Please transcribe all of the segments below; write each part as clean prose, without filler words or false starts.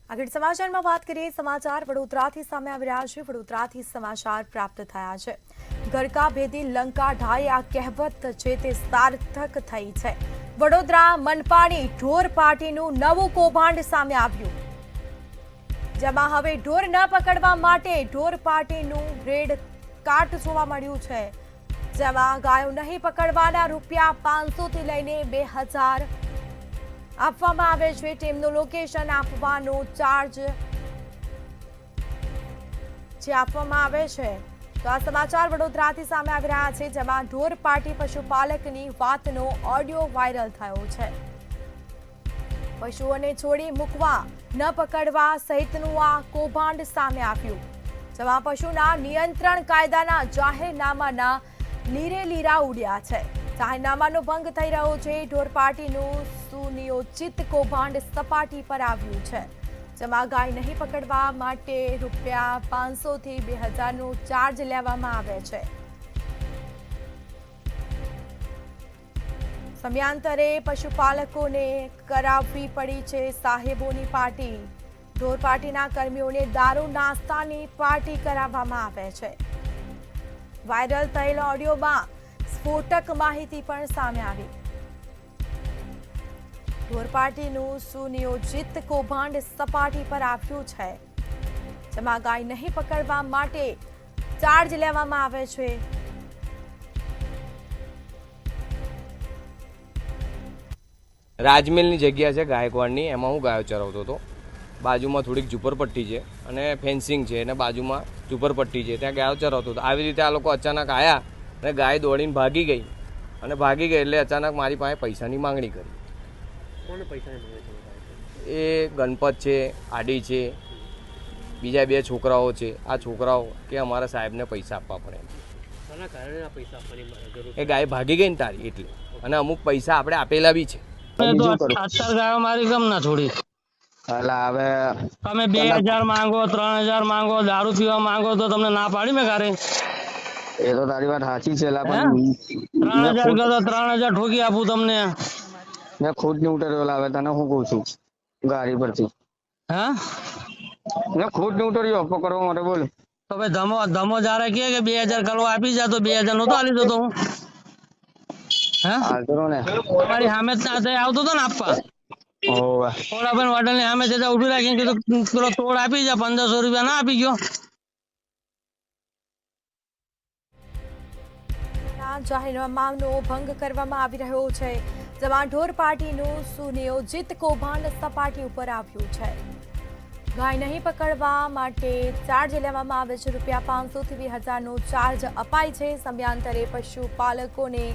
આગળ સમાચારમાં વાત કરીએ સમાચાર વડોદરાથી સામે આવી રહ્યા છે। વડોદરાથી સમાચાર પ્રાપ્ત થયા છે। ગરકા ભેદી લંકા ઢાઈ આ કહેવત છે તે સાર્થક થઈ છે। વડોદરા મનપાની ઢોર પાર્ટીનું નવું કૌભાંડ સામે આવ્યું, જેમાં હવે ઢોર ન પકડવા માટે ઢોર પાર્ટીનું રેડ કાર્ટ જોવા મળ્યું છે, જેમાં ગાયો નહીં પકડવાના રૂપિયા 500 થી લઈને 2000 આપવામાં આવે છે। ટીમનું લોકેશન આપવાનો ચાર્જ જે આપવામાં આવે છે। તો આ સમાચાર વડોદરાથી સામે આવી રહ્યા છે, જેમાં ઢોર પાર્ટી પશુપાલકની વાતનો ઓડિયો વાયરલ થયો છે। પશુઓને છોડી મૂકવા, ન પકડવા સહિતનું આ કૌભાંડ સામે આવ્યું, જેમાં પશુના નિયંત્રણ કાયદાના જાહેરનામાના લીરે લીરા ઉડ્યા છે। જાહેરનામાનો ભંગ થઈ રહ્યો છે। ઢોર પાર્ટીનું સુનિયોજિત કૌભાંડ સપાટી પર આવ્યું છે, જેમાં ગાય નહીં પકડવા માટે રૂપિયા 500 થી 2000નો ચાર્જ લેવામાં આવે છે। સમયાંતરે પશુપાલકોને કરાવવી પડી છે સાહેબોની પાર્ટી। ઢોર પાર્ટીના કર્મીઓને દારૂ નાસ્તાની પાર્ટી કરાવવામાં આવે છે। વાયરલ થયેલ ઓડિયોમાં સ્ફોટક માહિતી પણ સામે આવી। ઢોર પાર્ટીનું સુનિયોજિત કૌભાંડ સપાટી પર આવ્યું છે, જેમાં ગાય નહીં પકડવા માટે ચાર્જ લેવામાં આવે છે। રાજમહેલની જગ્યા છે ગાયકવાડની, એમાં હું ગાયો ચરાવતો હતો। બાજુમાં થોડીક ઝુંપડપટ્ટી છે અને ફેન્સિંગ છે, અને બાજુમાં ઝુંપડપટ્ટી છે, ત્યાં ગાયો ચરાવતો હતો। આવી રીતે આ લોકો અચાનક આવ્યા અને ગાય દોડીને ભાગી ગઈ, અને ભાગી ગઈ એટલે અચાનક મારી પાસે પૈસાની માંગણી કરી। કોને પૈસાની માંગણી કરી? એ ગણપત છે, આડી છે, બીજા 2 છોકરાઓ છે। આ છોકરાઓ કે અમારા સાહેબને પૈસા આપવા પડે, શાના કારણે આ પૈસા આપવાની જરૂર? એ ગાય ભાગી ગઈ ને તારી એટલે, અને અમુક પૈસા આપણે આપેલા બી છે। અત્યારે ગાયો મારી કેમ ના છોડી? હવે તમે 2000 માંગો, 3000 માંગો, દારૂ પીવા માંગો તો તમને ના પાડી મેં ગારે? એ તો તારી વાત સાચી છે, 3000 કહો તો 3000 ઠોકી આપું તમને। મેં ખુદ ની ઉતર્યો લાવે, તને હું કઉ છું ગાડી પરથી હે મેં ખુદ ની ઉતર્યો પકડવા માટે, બોલ। તો ભાઈ ધમો જારે કે 2000 કલવા આપી જા, તો 2000 નતો આલી દો તો હું હે હાજરો ને તમારી સામે જ આવતો હતો ને આપવા। ઓવા ઓલાભાઈ હોટલ ની સામે જતા ઉભી રાખીને કીધું પેલો તોડ આપી જા, 1500 રૂપિયા ના આપી ગયો। જાહેરનામાનો ભંગ કરવામાં આવી રહ્યો છે, જેમાં ઢોર પાર્ટીનું સુનિયોજિત કૌભાંડ સપાટી ઉપર આવ્યું છે। ગાય નહીં પકડવા માટે ચાર્જ લેવામાં આવે છે, રૂપિયા 500 થી 2000નો ચાર્જ અપાય છે। સમયાંતરે પશુપાલકોને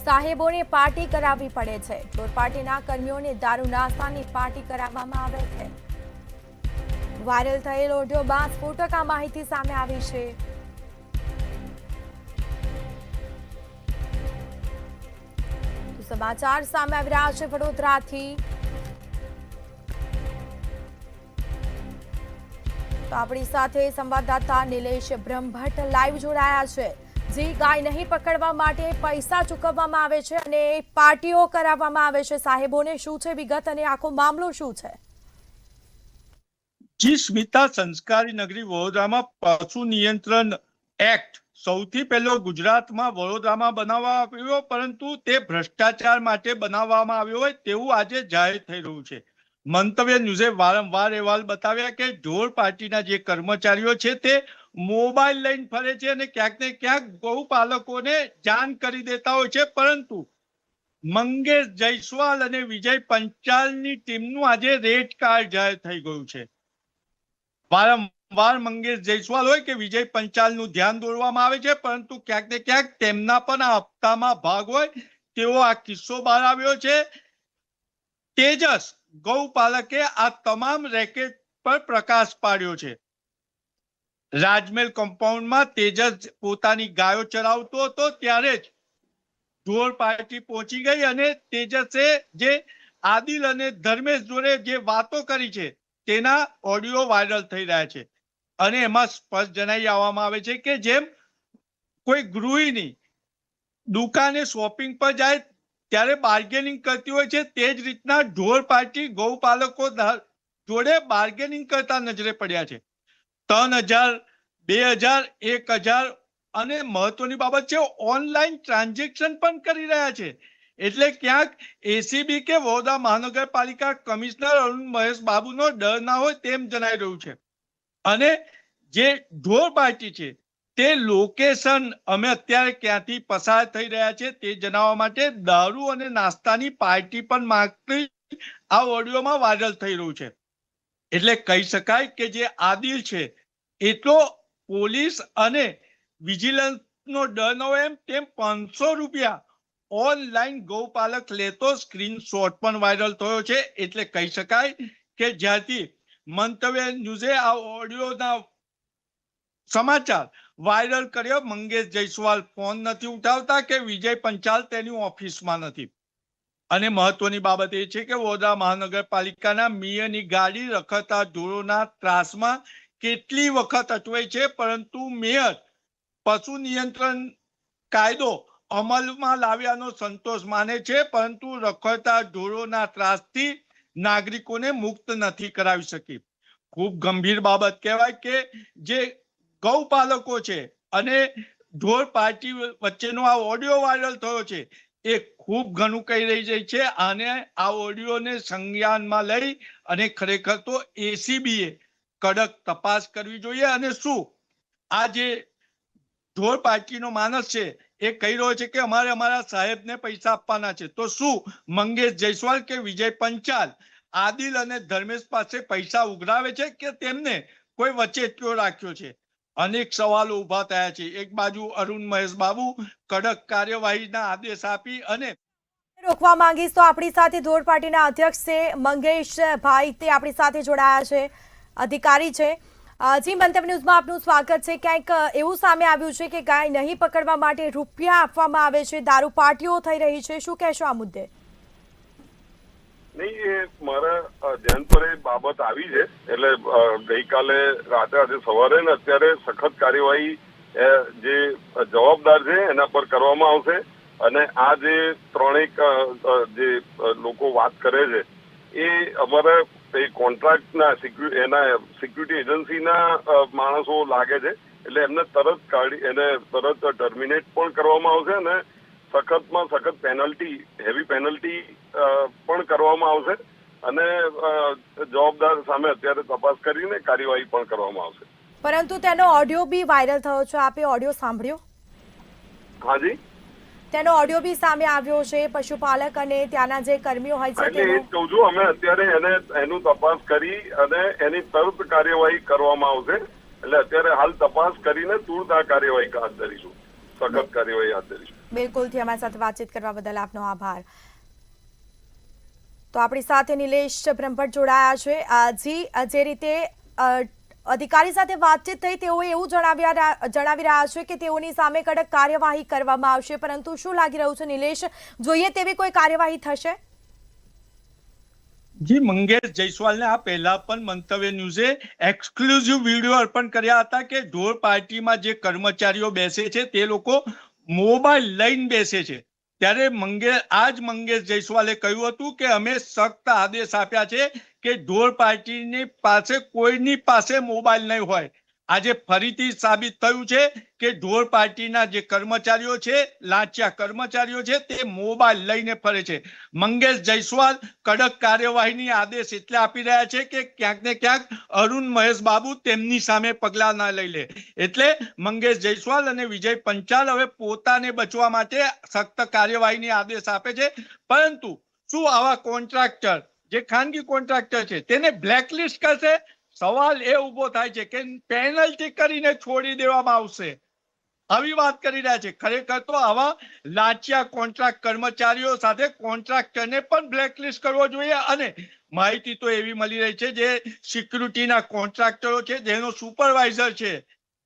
સાહેબોને પાર્ટી કરાવવી પડે છે। ઢોર પાર્ટીના કર્મીઓને દારૂ નાસ્તાની પાર્ટી કરાવવામાં આવે છે। વાયરલ થયેલ ઓડિયોમાં સ્ફોટક આ માહિતી સામે આવી છે। સમાચાર સામે આવી રહ્યા છે વડોદરાથી। તો આપણી સાથે સંવાદદાતા નિલેશ બ્રહ્મભટ્ટ લાઈવ જોડાયા છે। જે ગાય નહીં પકડવા માટે પૈસા ચૂકવવામાં આવે છે અને પાર્ટીઓ કરાવવામાં આવે છે સાહેબોને, શું છે વિગત અને આખો મામલો શું છે? જી સ્મિતા, સંસ્કારી નગરી વડોદરામાં પશુ નિયંત્રણ એક્ટ સૌથી પહેલો ગુજરાતમાં વડોદરામાં બનાવવામાં આવ્યો, પરંતુ તે ભ્રષ્ટાચાર માટે બનાવવામાં આવ્યો હોય તેવું આજે જાહેર થઈ રહ્યું છે। મંતવ્ય ન્યૂઝે વારંવાર અહેવાલ બતાવ્યા કે ઢોર પાર્ટીના જે કર્મચારીઓ છે તે મોબાઈલ લઈને ફરે છે અને ક્યાંક ને ક્યાંક ગૌપાલકોને જાણ કરી દેતા હોય છે, પરંતુ મંગેશ જયસ્વાલ અને વિજય પંચાલની ટીમનું આજે રેડ કાર્ડ જાહેર થઈ ગયું છે। વારંવાર મંગેશ જયસ્વાલ હોય કે વિજય પંચાલનું ધ્યાન દોરવામાં આવે છે, પરંતુ ક્યાંક ને ક્યાંક તેમના પણ આ હપ્તામાં ભાગ હોય તેવો આ કિસ્સો બહાર આવ્યો છે। તેજસ ગૌપાલકે આ તમામ રેકેટ પર પ્રકાશ પાડ્યો છે। રાજમહેલ કમ્પાઉન્ડમાં તેજસ પોતાની ગાયો ચરાવતો હતો ત્યારે જ ઢોર પાર્ટી પહોંચી ગઈ અને તેજસે જે આદિલ અને ધર્મેશ જોડે જે વાતો કરી છે તેના ઓડિયો વાયરલ થઈ રહ્યા છે, અને એમાં સ્પષ્ટ જણાવી આવવામાં આવે છે કે જેમ કોઈ ગૃહિણી દુકાને શોપિંગ પર જાય ત્યારે બાર્ગેનિંગ કરતી હોય છે, તે જ રીતના ઢોર પાર્ટી ગૌપાલકો જોડે બાર્ગેનિંગ કરતા નજરે પડ્યા છે. 3,000, 2,000, 1,000 અને મહત્વની બાબત છે ઓનલાઈન ટ્રાન્ઝેક્શન પણ કરી રહ્યા છે. એટલે ક્યાંક એસીબી કે વડોદરા મહાનગરપાલિકા કમિશનર અરુણ મહેશ બાબુનો ડર ના હોય તેમ જણાઈ રહ્યું છે. અને જે ઢોર પાર્ટી છે તે લોકેશન અમે અત્યારે ક્યાંથી પસાર થઈ રહ્યા છે તે જણાવવા માટે દારૂ અને નાસ્તાની પાર્ટી પણ માંગતી આ ઓડિયોમાં વાયરલ થઈ રહ્યું છે. એટલે કહી શકાય કે જે આદિલ છે એટલો પોલીસ અને વિજિલન્સનો ડર ન હોય તેમ 500 રૂપિયા ઓનલાઈન ગૌપાલક લેતો સ્ક્રીનશોટ પણ વાયરલ થયો છે. એટલે કહી શકાય કે જ્યાંથી મંતવ્ય ન્યૂઝે આ ઓડિયોના સમાચાર વાયરલ કર્યો, મંગેશ જયસ્વાલ ફોન નથી ઉઠાવતા કે વિજય પંચાલ તેની ઓફિસમાં નથી. અને મહત્વની બાબત એ છે કે વડોદરા મહાનગરપાલિકાના મેયરની ગાડી રખડતા ઢોરોના ત્રાસમાં કેટલી વખત અટવાઈ છે, પરંતુ મેયર પશુ નિયંત્રણ કાયદો અમલમાં લાવ્યાનો સંતોષ માને છે, પરંતુ રખડતા ઢોરોના ત્રાસથી નાગરિકોને મુક્ત નથી કરાવી શકી. ખૂબ ગંભીર બાબત કહેવાય કે જે ગૌપાલકો છે અને ઢોર પાર્ટી વચ્ચેનો આ ઓડિયો વાયરલ થયો છે એ ખૂબ ઘણું કહી રહી છે. અને આ ઓડિયોને સંજ્ઞાનમાં લઈ અને ખરેખર તો એસીબીએ કડક તપાસ કરવી જોઈએ. અને શું આ જે ઢોર પાર્ટીનો માણસ છે એ કહી રહ્યો છે કે અમારે અમારા સાહેબને પૈસા આપવાના છે, તો શું મંગેશ જયસ્વાલ કે વિજય પંચાલ આદિલ અને ધર્મેશ પાસે પૈસા ઉઘરાવે છે કે તેમને કોઈ વચેટિયો રાખ્યો છે? અનેક સવાલો ઉભા થયા છે. એક બાજુ અરુણ મહેશ બાબુ કડક કાર્યવાહીના આદેશ આપી અને રોકવા માંગીશ તો આપણી સાથે ઢોર પાર્ટીના અધ્યક્ષ છે મંગેશભાઈ, તે આપણી સાથે જોડાયા છે, અધિકારી છે. જી, મંતવ્ય ન્યૂઝમાં આપનું સ્વાગત છે. ક્યાંક એવું સામે આવ્યું છે કે ગાય નહીં પકડવા માટે રૂપિયા આપવામાં આવે છે, દારૂ પાર્ટીઓ થઈ રહી છે, શું કહેશો આ મુદ્દે? નહીં, એ મારા ધ્યાન પર એ બાબત આવી છે. એટલે ગઈકાલે રાતે, આજે સવારે ને અત્યારે સખત કાર્યવાહી જે જવાબદાર છે એના પર કરવામાં આવશે. અને આ જે ત્રણેક જે લોકો વાત કરે છે એ અમારા કોન્ટ્રાક્ટના એના સિક્યુરિટી એજન્સીના માણસો લાગે છે. એટલે એમને તરત કાઢી એને તરત ટર્મિનેટ પણ કરવામાં આવશે અને સખતમાં સખત પેનલ્ટી, હેવી પેનલ્ટી પણ કરવામાં આવશે. અને જવાબદાર સામે અત્યારે તપાસ કરીને કાર્યવાહી પણ કરવામાં આવશે. પરંતુ તેનો ઓડિયો બી વાયરલ થયો છે, આપે ઓડિયો સાંભળ્યો? હાજી, તેનો ઓડિયો બી સામે આવ્યો છે. પશુપાલક અને ત્યાંના જે કર્મીઓ હોય છે એટલે એ જ કહું છું, અમે અત્યારે એનું તપાસ કરી અને એની તરત કાર્યવાહી કરવામાં આવશે. એટલે અત્યારે હાલ તપાસ કરીને તુરંત આ કાર્યવાહી હાથ ધરીશું, સખત કાર્યવાહી હાથ ધરીશું. બિલકુલથી અમારી સાથે વાતચીત કરવા બદલ આપનો આભાર. તો આપણી સાથે નિલેશ બ્રહ્મભટ્ટ જોડાયા છે. જી, જે રીતે અધિકારી સાથે વાતચીત થઈ તેઓએ એવું જણાવી રહ્યા છે કે તેઓની સામે કડક કાર્યવાહી કરવામાં આવશે, પરંતુ શું લાગી રહ્યું છે નિલેશ, જોઈએ તેવી કોઈ કાર્યવાહી થશે? જી, મંગેશ જયસ્વાલને આ પહેલા પણ મંતવ્ય ન્યૂઝે એક્સક્લુઝિવ વિડીયો અર્પણ કર્યા હતા કે ઢોર પાર્ટીમાં જે કર્મચારીઓ બેસે છે તે લોકો મોબાઈલ લઈને બેસે છે. ત્યારે મંગેશ જયસ્વાલે કહ્યું હતું કે અમે સખ્ત આદેશ આપ્યા છે કે ઢોર પાર્ટીની પાસે કોઈની પાસે મોબાઈલ નહીં હોય. આજે ફરીથી સાબિત થયું છે કે ઢોર પાર્ટીના જે કર્મચારીઓ છે, લાંચિયા કર્મચારીઓ છે, તે મોબાઈલ લઈને ફરે છે. મંગેશ જયસ્વાલ કડક કાર્યવાહીની આદેશ એટલે આપી રહ્યા છે કે ક્યાંક ને ક્યાંક અરુણ મહેશ બાબુ તેમની સામે પગલાં ના લઈ લે. એટલે મંગેશ જયસ્વાલ અને વિજય પંચાલ હવે પોતાને બચવા માટે સખ્ત કાર્યવાહીની આદેશ આપે છે. પરંતુ શું આવા કોન્ટ્રાક્ટર, જે ખાનગી કોન્ટ્રાક્ટર છે, તેને બ્લેકલિસ્ટ કરશે? સવાલ એ ઉભો થાય છે કે પેનલ્ટી કરીને છોડી દેવામાં આવશે, આવી વાત કરી રહ્યા છે. ખરેખર તો આવા લાંચિયા કોન્ટ્રાક્ટ કર્મચારીઓ સાથે કોન્ટ્રાક્ટરને પણ બ્લેકલિસ્ટ કરવો જોઈએ. અને માહિતી તો એવી મળી રહી છે જે સિક્યુરિટીના કોન્ટ્રાક્ટરો છે, જેનો સુપરવાઇઝર છે,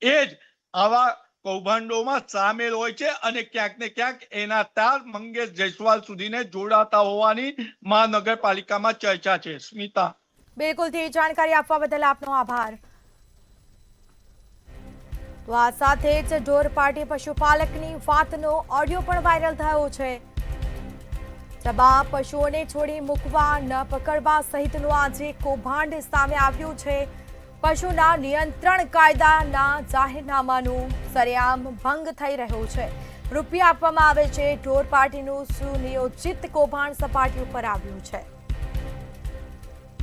એ જ આવા કૌભાંડોમાં સામેલ હોય છે અને ક્યાંક ને ક્યાંક એના તાર મંગેશ જયસ્વાલ સુધીને જોડાતા હોવાની મહાનગરપાલિકામાં ચર્ચા છે. સ્મિતા, બિલકુલથી જાણકારી આપવા બદલ આપનો આભાર. તો આ સાથે જ ઢોર પાર્ટી પશુપાલકની વાતનો ઓડિયો પણ વાયરલ થયો છે. તેમાં પશુઓને છોડી મૂકવા ન પકડવા સહિતનું આજે કૌભાંડ સામે આવ્યું છે. પશુના નિયંત્રણ કાયદાના જાહેરનામાનું સરેઆમ ભંગ થઈ રહ્યું છે. રૂપિયા આપવામાં આવે છે. ઢોર પાર્ટીનું સુનિયોજિત કૌભાંડ સપાટી ઉપર આવ્યું છે.